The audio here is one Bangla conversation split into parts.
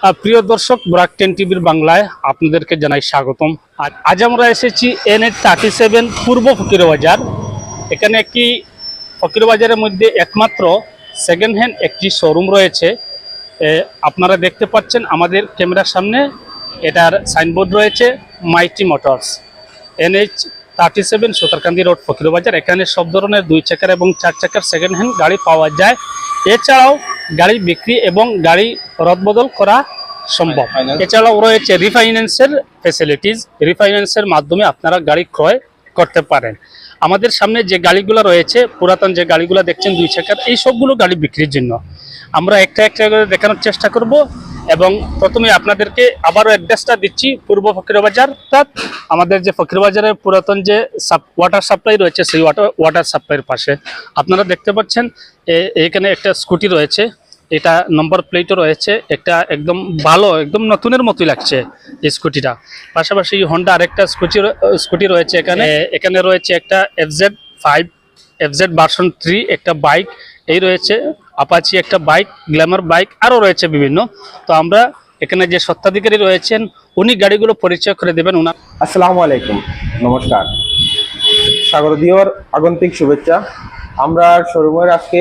প্রিয় দর্শক, ব্রাক 10 টিভির বাংলায় আপনাদেরকে জানাই স্বাগতম। আর আজ আমরা এসেছি NH37 পূর্ব ফকিরবাজার। এখানে একটি ফকিরবাজারের মধ্যে একমাত্র সেকেন্ড হ্যান্ড একটি শোরুম রয়েছে। আপনারা দেখতে পাচ্ছেন আমাদের ক্যামেরার সামনে এটার সাইনবোর্ড রয়েছে মাইটি motors, NH37 Sutarkandi road Fakirbazar. এখানে সব ধরনের 2 চাকার এবং 4 চাকার সেকেন্ড হ্যান্ড গাড়ি পাওয়া যায়। এছাড়াও গাড়ি বিক্রি এবং গাড়ি রদবদল করা সম্ভব। এছাড়াও রয়েছে রিফাইন্যান্সের ফ্যাসিলিটিস, রিফাইন্যান্সের মাধ্যমে আপনারা গাড়ি ক্রয় করতে পারেন। আমাদের সামনে যে গাড়িগুলো রয়েছে, পুরাতন যে গাড়িগুলো দেখছেন 2 চাকার, এই সবগুলো গাড়ি বিক্রির জন্য আমরা একটা একটা করে দেখানোর চেষ্টা করব। এবং প্রথমে আপনাদেরকে আবারও অ্যাড্রেসটা দিচ্ছি, পূর্ব ফকিরবাজার। অর্থাৎ আমাদের যে ফকিরবাজারের পুরাতন যে ওয়াটার সাপ্লাই রয়েছে, সেই ওয়াটার সাপ্লাইয়ের পাশে আপনারা দেখতে পাচ্ছেন এখানে একটা স্কুটি রয়েছে। এটা নম্বর প্লেটও রয়েছে, একটা একদম ভালো, একদম নতুনের মতোই লাগছে এই স্কুটিটা। পাশাপাশি হন্ডা আরেকটা স্কুটি রয়েছে এখানে। এখানে রয়েছে একটা FZ ভার্সন 3 একটা বাইক, এই রয়েছে আপাচি একটা বাইক, গ্ল্যামার বাইক, আরও রয়েছে বিভিন্ন। তো আমরা এখানে যে স্বত্বাধিকারী রয়েছেন উনি গাড়িগুলো পরিচয় করে দেবেন। উনার আসসালামু আলাইকুম, নমস্কার, সাগর দিওর আগন্তুক শুভেচ্ছা। আমরা শোরুমের আজকে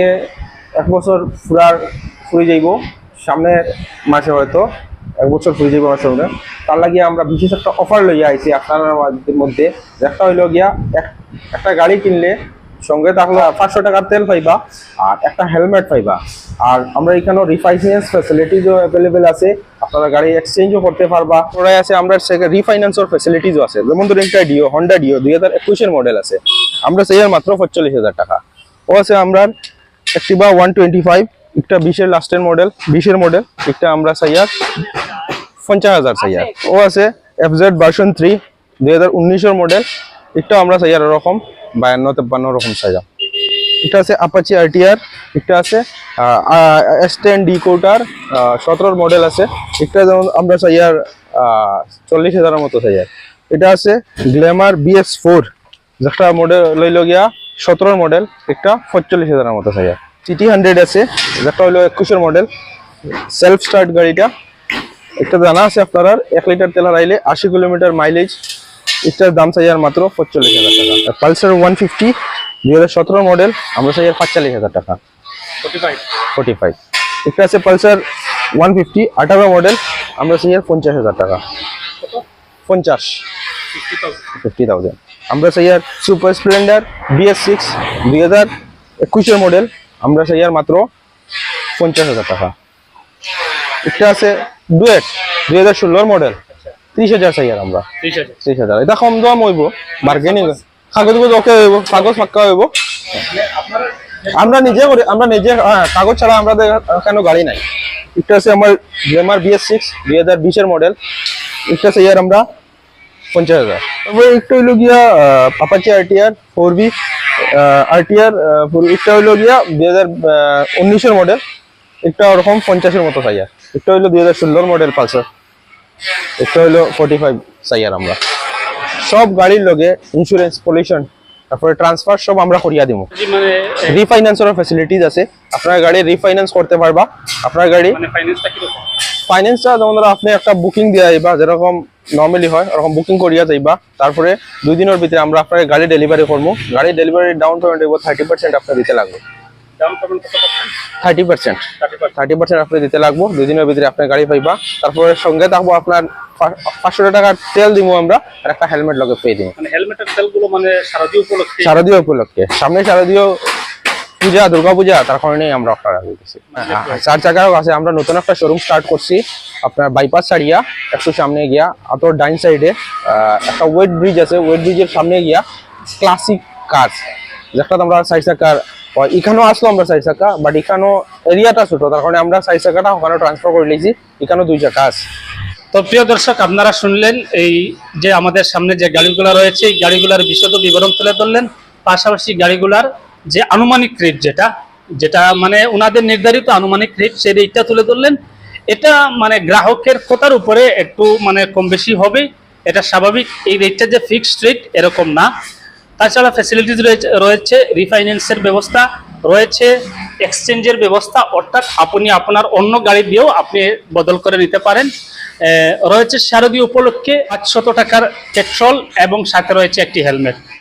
1 বছর ফুরে যাইব, সামনের মাসে হয়তো 1 বছর ফুরে যাইব আমার শোরুমে। তার লাগিয়ে আমরা বিশেষ একটা অফার লইয়া আইছি আপনার মধ্যে। একটা হইল গিয়া একটা গাড়ি কিনলে সঙ্গে থাকলে 500 টাকার তেল পাইবা আর একটা হেলমেট পাইবা। আর আমরা এখানেও রিফাইন্যান্স ফ্যাসিলিটিসও অ্যাভেলেবেল আছে, আপনারা গাড়ি এক্সচেঞ্জও করতে পারবা। ওরাই আছে আমরা রিফাইন্যান্সের ফ্যাসিলিটিসও আছে। যেমন ধরুন একটা হন্ডা ডিও 2021 মডেল আছে, আমরা সেই মাত্র 45,000 টাকা। ও আছে আমরা অ্যাক্টিভা 125, একটা 20-এর লাস্টের মডেল, 20-এর মডেল, একটা আমরা সাইয়ার 50,000 সাইয়ার। ও আছে FZ ভার্সন 3 2019-এর মডেল, একটা আমরা সাইয়ার এরকম 52-53 রকম সাইয়া। এটা আছে আপাচি RTR, একটা আছে S10 ডিকোটার 17-এর মডেল আছে, একটা যেমন আমরা সাইয়ার 40,000-এর মতো সাইয়ার। এটা আছে গ্ল্যামার BS4, যেটা মডেল লইল গিয়া 17-এর মডেল, একটা 45,000-এর মতো সাইয়ার। CT 100 আছে, যেটা হইলো 21-এর মডেল, সেলফ স্টার্ট গাড়িটা। একটা জানা আছে আপনার 1 লিটার তেল হারাইলে 80 কিলোমিটার মাইলেজ, এটার দাম চাইয়ার মাত্র 45,000 টাকা। পালসার 150 2017 মডেল, আমরা চাইয়ার 45,000 টাকা। 45। একটা আছে পালসার 150 18 মডেল, আমরা চাইয়ার 50,000 টাকা। 50,000। আমরা চাইয়ার সুপার স্প্লেন্ডার BS6 2021-এর মডেল, আমরা চাইয়ার মাত্র 50,000 টাকা। একটা আছে ডুয়েট 2016-এর মডেল, 30,000 চাইয়ার আমরা। 30,000 এটা কম দাম হইব, বার্গেনিং কাগজ ওকে হইব, কাগজ পাক্কা হইব। আমরা নিজে কাগজ ছাড়া আমাদের কেন গাড়ি নাই। একটা আছে আমার গ্ল্যামার BS6 2020-এর মডেল, একটা চাইয়ার আমরা 50,000। তবে একটা হইল গিয়া আপাচি RTR 4B RTR, একটা হইল গিয়া 2019-এর মডেল, একটা ওরকম 50-এর মতো চাইয়ার। একটা হইলো 2016-এর মডেল পালসার, একটা হইলো 45 চাইয়ার। আমরা সব গাড়ির লগে ইন্স্যুরেন্স, পলিউশন, তারপরে ট্রান্সফার সব আমরা করিয়া দিব। মানে রিফাইন্যান্সের ফ্যাসিলিটিস আছে, আপনার গাড়ি রিফাইন্যান্স করতে পারবা। আপনার গাড়ি ফাইন্যান্সটা যেমন ধরো আপনি একটা বুকিং দিয়ে যাইবা, যেরকম নর্মালি হয় ওরকম বুকিং করিয়া যাইবা। তারপরে 2 দিনের ভিতরে আমরা আপনার গাড়ি ডেলিভারি করবো। গাড়ি ডেলিভারি ডাউন পেমেন্ট 30% আপনার দিতে লাগবে। 30% আপনি দিতে লাগবো। 2 দিনের ভিতরে আপনার গাড়ি পাইবা। তারপরে সঙ্গে থাকবো আপনার 500 টাকার তেল দিব আমরা, আর একটা হেলমেট লগে পেয়ে দিব। মানে হেলমেটের তেলগুলো মানে শারদীয় উপলক্ষে সামনে শারদীয় পূজা, দুর্গা পূজা, তার কারণে আমরা অফার দিতেছি। 4 চাকারও আছে। আমরা নতুন একটা শোরুম স্টার্ট করছি আপনার বাইপাস ছাড়িয়া একটু সামনে গিয়া, আতর ডাইন সাইডে একটা ওয়েট ব্রিজ আছে, ওয়েট ব্রিজের সামনে গিয়া ক্লাসিক কার, যেটা আমরা 4 চাকার এখানেও আসলো আমরা 4 চাকা, বাট এখানেও এরিয়াটা ছোট, তার কারণে আমরা 4 চাকাটা ওখানে ট্রান্সফার করে নিয়েছি, এখানেও 2 চাকা আছে। তো প্রিয় দর্শক, আপনারা শুনলেন এই যে আমাদের সামনে যে গাড়িগুলো রয়েছে, এই গাড়িগুলোর বিশদ বিবরণ তুলে ধরলেন। পাশাপাশি গাড়িগুলার যে আনুমানিক রেট, যেটা মানে ওনাদের নির্ধারিত আনুমানিক রেট, সেই রেটটা তুলে ধরলেন। এটা মানে গ্রাহকের কথার উপরে একটু মানে কম বেশি হবে, এটা স্বাভাবিক। এই রেটটা যে ফিক্সড রেট এরকম না। তাছাড়া ফ্যাসিলিটিস রয়েছে, রিফাইন্যান্সের ব্যবস্থা রয়েছে, এক্সচেঞ্জের ব্যবস্থা, অর্থাৎ আপনি আপনার অন্য গাড়ি দিয়েও আপনি বদল করে নিতে পারেন। রয়েছে শারদীয় উপলক্ষে 500 টাকার পেট্রোল এবং সাথে রয়েছে একটি হেলমেট।